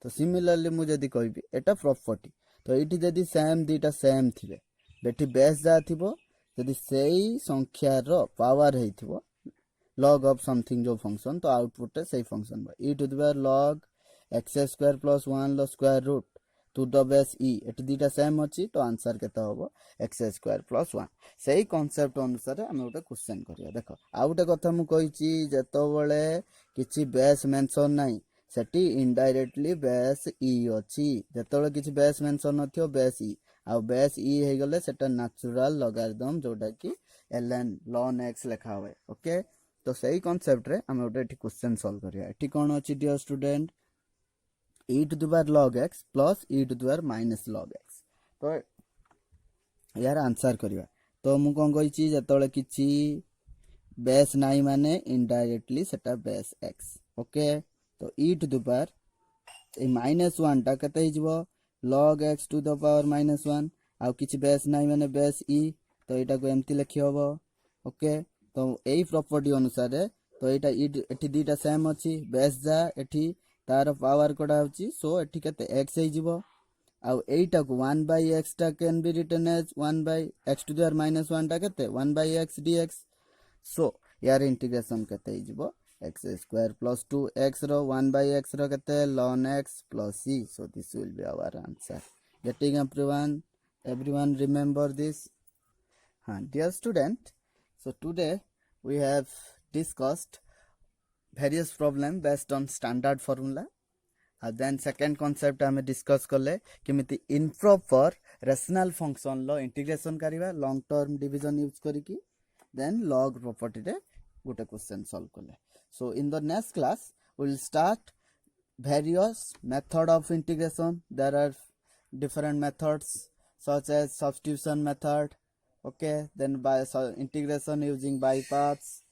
तो सिमिलरली मु जदी कहबी एटा प्रॉपर्टी तो एठी जदी सेम दीटा सेम थिबे बेठी बेस जा थिबो जदी सेही संख्या रो पावर हे थिबो log of something जो फंक्शन तो आउटपुट है सही फंक्शन बा e to the power log x square plus 1 लो square root to the base e एटी दीटा सेम अछि तो आंसर केता होबो x स्क्वायर प्लस 1 सही कांसेप्ट अनुसार हम ओटा क्वेश्चन करिया देखो आ ओटा कथा मु कहिची जतो बळे किछि बेस मेंशन नाही सेटी इनडायरेक्टली बेस e अछि जतो किछि बेस मेंशन नथियो बेस e आ बेस e हे गले सेटा नेचुरल लॉगरिथम जोटा कि ln ln x लिखा होय ओके तो सही कांसेप्ट रे हम ओटा एठी क्वेश्चन सॉल्व करिया एठी कोन अछि dear student e to the power log x plus e to the power minus log x तो यार आंसर करिया तो मु कोन कहिची जतोले किछि बेस नाही माने इनडायरेक्टली सेटा बेस x ओके तो e to the power ए -1 टा केते हिजबो log x to the power -1 आउ किछि बेस नाही माने बेस e तो एटा को एम्ति लिखि हबो ओके तो एई प्रॉपर्टी अनुसार तो एटा एठी दीटा सेम अछि बेस जा एठी तार पावर कोडा होछि सो एठी केते x हिजबो आउ एटा को 1/x टा can be written as 1/x to the power -1 टा केते 1/x dx सो यार इंटीग्रेशन केते हिजबो x square plus 2x रो 1/x रो केते ln x plus c so this will be our answer getting everyone remember this dear student so today we have discussed various problem based on standard formula then second concept हमें discuss कले किमिति improper rational function लो इंटीग्रेशन करिवा long term division use करिकी then log property रे गोटे question solve कले so in the next class we will start various method of integration there are different methods such as substitution method okay then by integration using by parts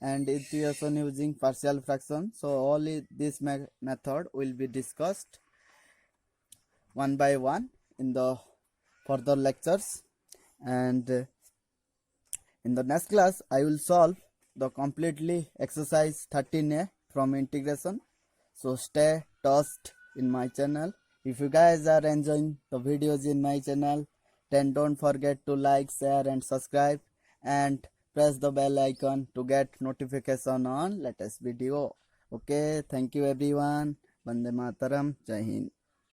and integration using partial fraction so all this method will be discussed one by one in the further lectures and in the next class I will solve the completely exercise 13a from integration so stay touched in my channel if you guys are enjoying the videos in my channel then don't forget to like share and subscribe and press the bell icon to get notification on latest video okay thank you everyone Vande Mataram Jai Hind